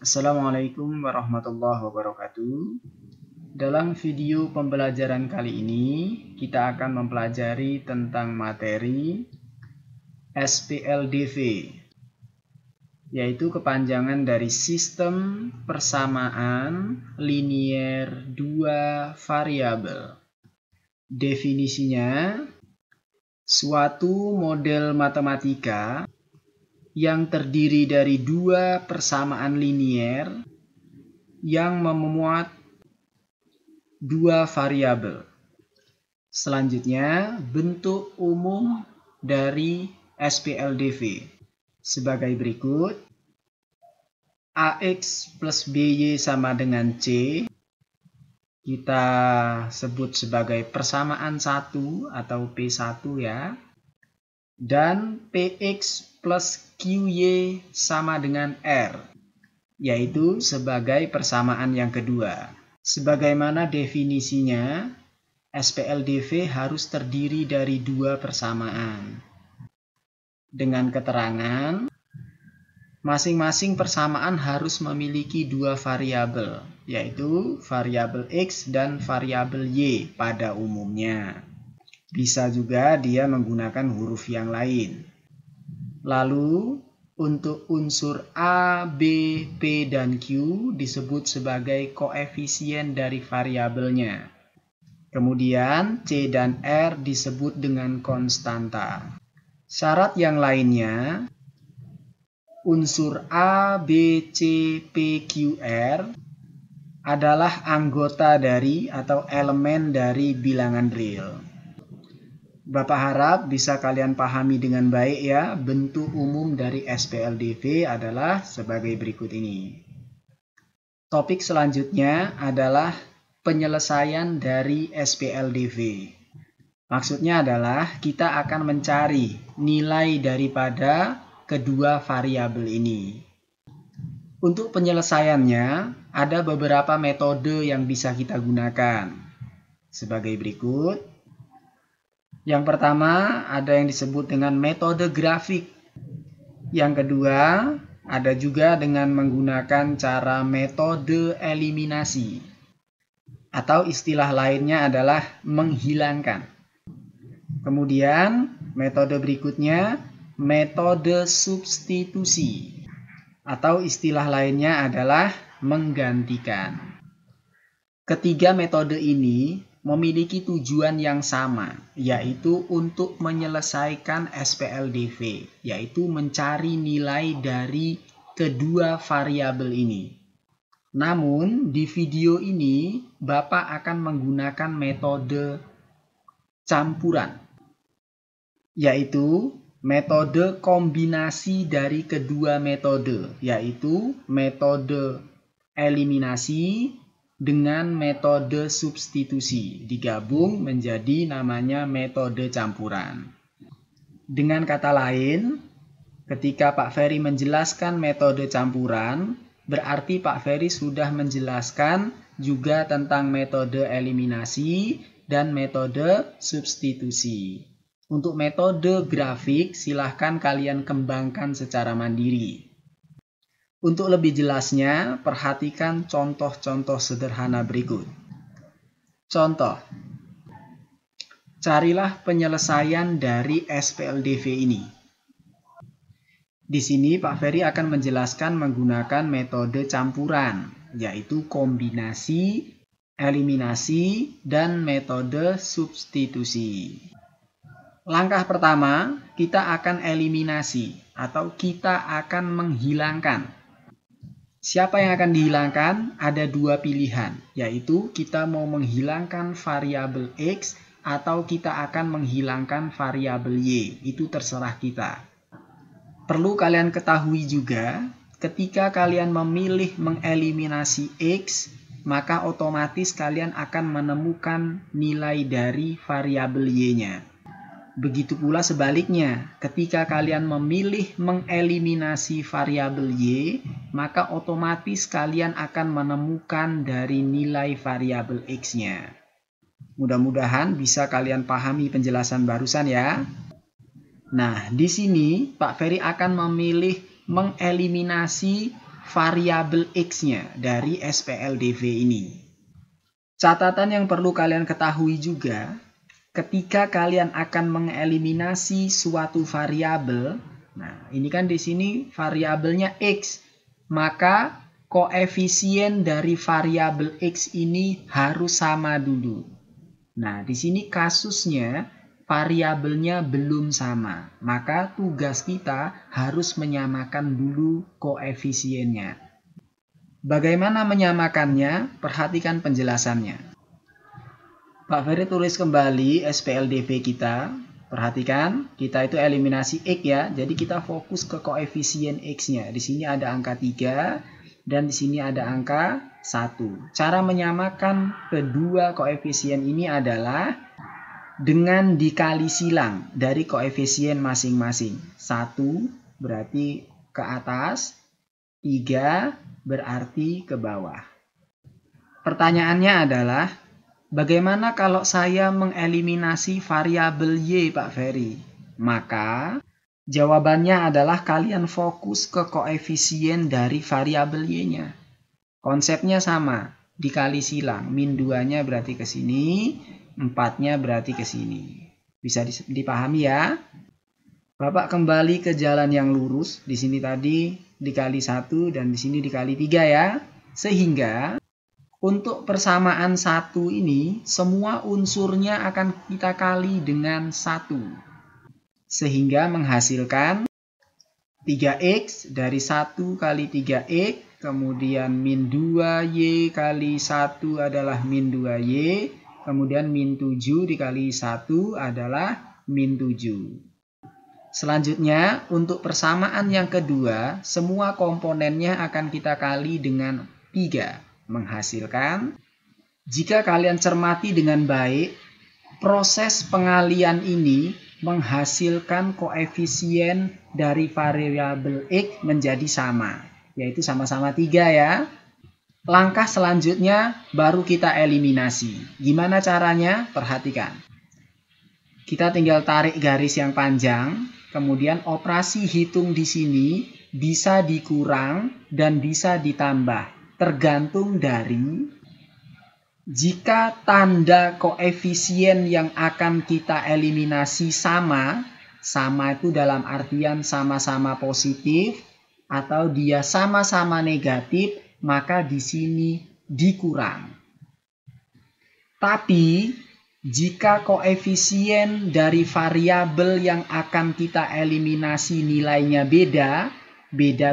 Assalamualaikum warahmatullahi wabarakatuh. Dalam video pembelajaran kali ini, kita akan mempelajari tentang materi SPLDV, yaitu kepanjangan dari Sistem Persamaan Linier Dua Variabel. Definisinya, suatu model matematika yang terdiri dari dua persamaan linier yang memuat dua variabel. Selanjutnya, bentuk umum dari SPLDV sebagai berikut. AX plus BY sama dengan C. Kita sebut sebagai persamaan 1 atau P1 ya. Dan PX plus QY sama dengan R, yaitu sebagai persamaan yang kedua. Sebagaimana definisinya, SPLDV harus terdiri dari dua persamaan. Dengan keterangan, masing-masing persamaan harus memiliki dua variabel, yaitu variabel X dan variabel Y pada umumnya. Bisa juga dia menggunakan huruf yang lain. Lalu, untuk unsur A, B, P, dan Q disebut sebagai koefisien dari variabelnya. Kemudian, C dan R disebut dengan konstanta. Syarat yang lainnya, unsur A, B, C, P, Q, R adalah anggota dari atau elemen dari bilangan real. Bapak harap bisa kalian pahami dengan baik ya. Bentuk umum dari SPLDV adalah sebagai berikut ini. Topik selanjutnya adalah penyelesaian dari SPLDV. Maksudnya adalah kita akan mencari nilai daripada kedua variabel ini. Untuk penyelesaiannya ada beberapa metode yang bisa kita gunakan. Sebagai berikut. Yang pertama, ada yang disebut dengan metode grafik. Yang kedua, ada juga dengan menggunakan cara metode eliminasi. Atau istilah lainnya adalah menghilangkan. Kemudian, metode berikutnya, metode substitusi. Atau istilah lainnya adalah menggantikan. Ketiga metode ini memiliki tujuan yang sama, yaitu untuk menyelesaikan SPLDV, yaitu mencari nilai dari kedua variabel ini. Namun, di video ini, Bapak akan menggunakan metode campuran, yaitu metode kombinasi dari kedua metode, yaitu metode eliminasi dengan metode substitusi, digabung menjadi namanya metode campuran. Dengan kata lain, ketika Pak Ferry menjelaskan metode campuran, berarti Pak Ferry sudah menjelaskan juga tentang metode eliminasi dan metode substitusi. Untuk metode grafik, silahkan kalian kembangkan secara mandiri. Untuk lebih jelasnya, perhatikan contoh-contoh sederhana berikut. Contoh, carilah penyelesaian dari SPLDV ini. Di sini Pak Ferry akan menjelaskan menggunakan metode campuran, yaitu kombinasi, eliminasi, dan metode substitusi. Langkah pertama, kita akan eliminasi atau kita akan menghilangkan. Siapa yang akan dihilangkan? Ada dua pilihan, yaitu kita mau menghilangkan variabel X atau kita akan menghilangkan variabel Y. Itu terserah kita. Perlu kalian ketahui juga, ketika kalian memilih mengeliminasi X, maka otomatis kalian akan menemukan nilai dari variabel Y-nya. Begitu pula sebaliknya, ketika kalian memilih mengeliminasi variabel Y, maka otomatis kalian akan menemukan dari nilai variabel X-nya. Mudah-mudahan bisa kalian pahami penjelasan barusan ya. Nah, di sini Pak Ferry akan memilih mengeliminasi variabel X-nya dari SPLDV ini. Catatan yang perlu kalian ketahui juga, ketika kalian akan mengeliminasi suatu variabel, nah ini kan di sini variabelnya X, maka koefisien dari variabel X ini harus sama dulu. Nah, di sini kasusnya variabelnya belum sama, maka tugas kita harus menyamakan dulu koefisiennya. Bagaimana menyamakannya? Perhatikan penjelasannya. Pak Ferry tulis kembali SPLDV kita. Perhatikan, kita itu eliminasi X ya. Jadi kita fokus ke koefisien X-nya. Di sini ada angka 3 dan di sini ada angka 1. Cara menyamakan kedua koefisien ini adalah dengan dikali silang dari koefisien masing-masing. 1 berarti ke atas, 3 berarti ke bawah. Pertanyaannya adalah, bagaimana kalau saya mengeliminasi variabel Y, Pak Ferry? Maka jawabannya adalah kalian fokus ke koefisien dari variabel Y-nya. Konsepnya sama, dikali silang. Min 2-nya berarti ke sini, 4-nya berarti ke sini. Bisa dipahami ya? Bapak kembali ke jalan yang lurus. Di sini tadi dikali 1 dan di sini dikali 3 ya. Sehingga untuk persamaan 1 ini, semua unsurnya akan kita kali dengan 1. Sehingga menghasilkan 3X dari 1 kali 3X, kemudian min 2Y kali 1 adalah min 2Y, kemudian min 7 dikali 1 adalah min 7. Selanjutnya, untuk persamaan yang kedua, semua komponennya akan kita kali dengan 3. Menghasilkan, jika kalian cermati dengan baik, proses pengalian ini menghasilkan koefisien dari variabel X menjadi sama, yaitu sama-sama 3 ya. Langkah selanjutnya baru kita eliminasi. Gimana caranya? Perhatikan. Kita tinggal tarik garis yang panjang, kemudian operasi hitung di sini bisa dikurang dan bisa ditambah, tergantung dari jika tanda koefisien yang akan kita eliminasi sama itu dalam artian sama-sama positif atau dia sama-sama negatif, maka di sini dikurang. Tapi jika koefisien dari variabel yang akan kita eliminasi nilainya beda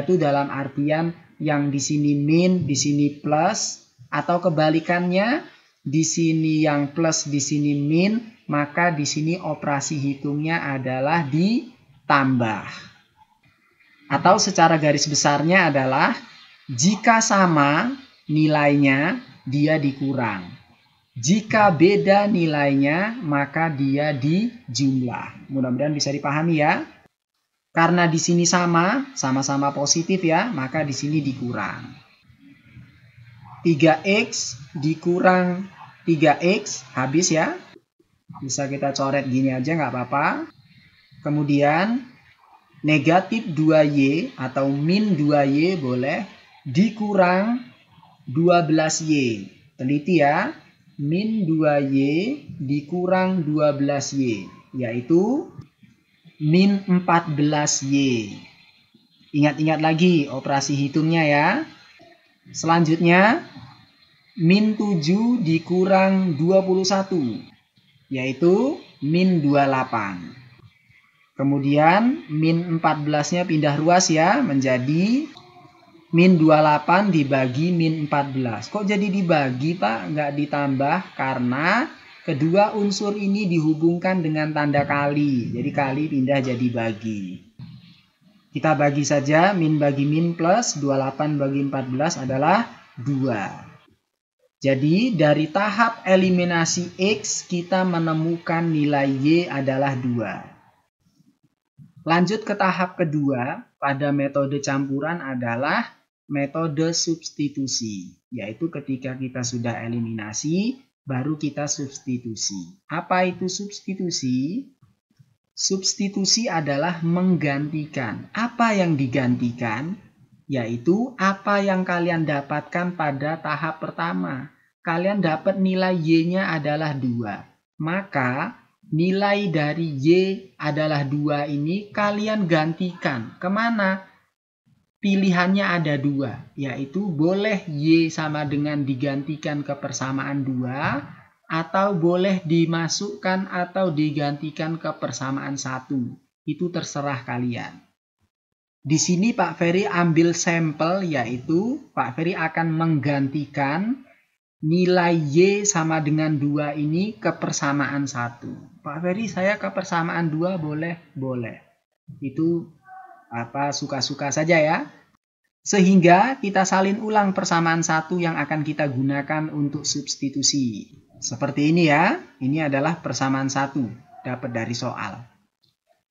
itu dalam artian yang di sini min, di sini plus, atau kebalikannya, di sini yang plus, di sini min, maka di sini operasi hitungnya adalah ditambah. Atau secara garis besarnya adalah, jika sama nilainya, dia dikurang. Jika beda nilainya, maka dia dijumlah. Mudah-mudahan bisa dipahami ya. Karena di sini sama-sama positif ya, maka di sini dikurang. 3X dikurang 3X, habis ya. Bisa kita coret gini aja, nggak apa-apa. Kemudian, negatif 2Y atau min 2Y boleh, dikurang 12Y. Teliti ya. Min 2Y dikurang 12Y, yaitu min 14Y. Ingat-ingat lagi operasi hitungnya ya. Selanjutnya, min 7 dikurang 21, yaitu min 28. Kemudian, min 14-nya pindah ruas ya, menjadi min 28 dibagi min 14. Kok jadi dibagi, Pak? Nggak ditambah karena kedua unsur ini dihubungkan dengan tanda kali. Jadi kali pindah jadi bagi. Kita bagi saja, min bagi min plus, 28 bagi 14 adalah 2. Jadi dari tahap eliminasi X, kita menemukan nilai Y adalah 2. Lanjut ke tahap kedua, pada metode campuran adalah metode substitusi, yaitu ketika kita sudah eliminasi, baru kita substitusi. Apa itu substitusi? Substitusi adalah menggantikan. Apa yang digantikan? yaitu apa yang kalian dapatkan pada tahap pertama. Kalian dapat nilai Y-nya adalah 2. Maka nilai dari Y adalah 2 ini kalian gantikan. Kemana? Pilihannya ada 2, yaitu boleh Y sama dengan digantikan ke persamaan 2, atau boleh dimasukkan atau digantikan ke persamaan 1. Itu terserah kalian. Di sini Pak Ferry ambil sampel, yaitu Pak Ferry akan menggantikan nilai Y sama dengan 2 ini ke persamaan 1. Pak Ferry, saya ke persamaan 2 boleh? Boleh. Itu suka-suka saja ya. Sehingga kita salin ulang persamaan 1 yang akan kita gunakan untuk substitusi. Seperti ini ya. Ini adalah persamaan 1, dapat dari soal.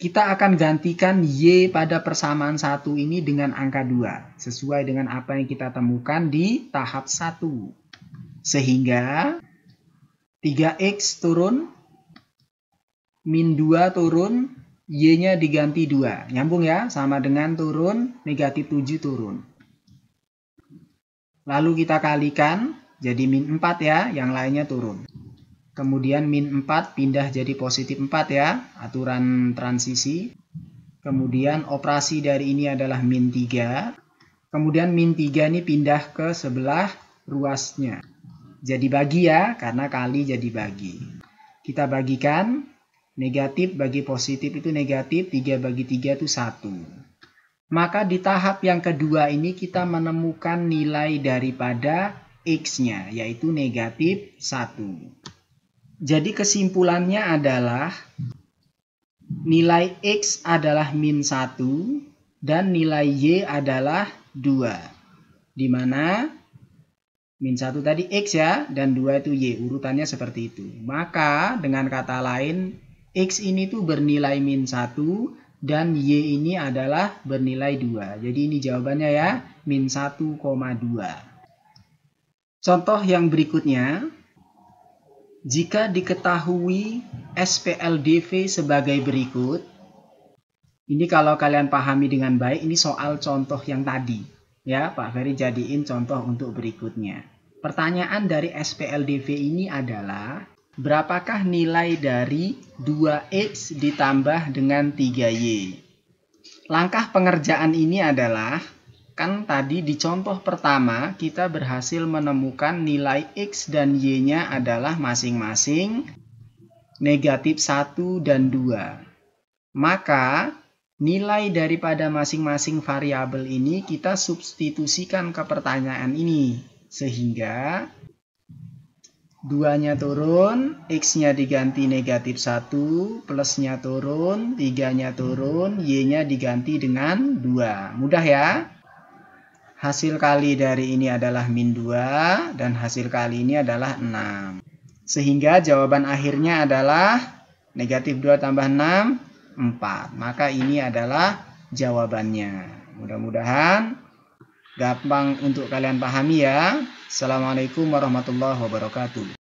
Kita akan gantikan Y pada persamaan 1 ini dengan angka 2, sesuai dengan apa yang kita temukan di tahap 1. Sehingga 3X turun, min 2 turun, Y-nya diganti 2. Nyambung ya, sama dengan turun, negatif 7 turun. Lalu kita kalikan, jadi min 4 ya, yang lainnya turun. Kemudian min 4 pindah jadi positif 4 ya, aturan transisi. Kemudian operasi dari ini adalah min 3. Kemudian min 3 ini pindah ke sebelah ruasnya. Jadi bagi ya, karena kali jadi bagi. Kita bagikan, negatif bagi positif itu negatif, 3 bagi 3 itu 1. Maka di tahap yang kedua ini kita menemukan nilai daripada X-nya, yaitu negatif 1. Jadi kesimpulannya adalah nilai X adalah min 1 dan nilai Y adalah 2. Di mana min 1 tadi X ya, dan 2 itu Y. Urutannya seperti itu. Maka dengan kata lain, X ini tuh bernilai min 1 dan Y ini adalah bernilai 2. Jadi ini jawabannya ya, min 1,2. Contoh yang berikutnya. Jika diketahui SPLDV sebagai berikut, ini kalau kalian pahami dengan baik, ini soal contoh yang tadi. Ya, Pak Ferry jadiin contoh untuk berikutnya. Pertanyaan dari SPLDV ini adalah, berapakah nilai dari 2X ditambah dengan 3Y? Langkah pengerjaan ini adalah, kan tadi di contoh pertama kita berhasil menemukan nilai X dan Y-nya adalah masing-masing negatif 1 dan 2. Maka nilai daripada masing-masing variabel ini kita substitusikan ke pertanyaan ini. Sehingga 2-nya turun, X-nya diganti negatif 1, plusnya turun, 3-nya turun, Y-nya diganti dengan 2. Mudah ya? Hasil kali dari ini adalah min 2 dan hasil kali ini adalah 6. Sehingga jawaban akhirnya adalah negatif 2 tambah 6, 4. Maka ini adalah jawabannya. Mudah-mudahan gampang untuk kalian pahami ya. Assalamualaikum warahmatullahi wabarakatuh.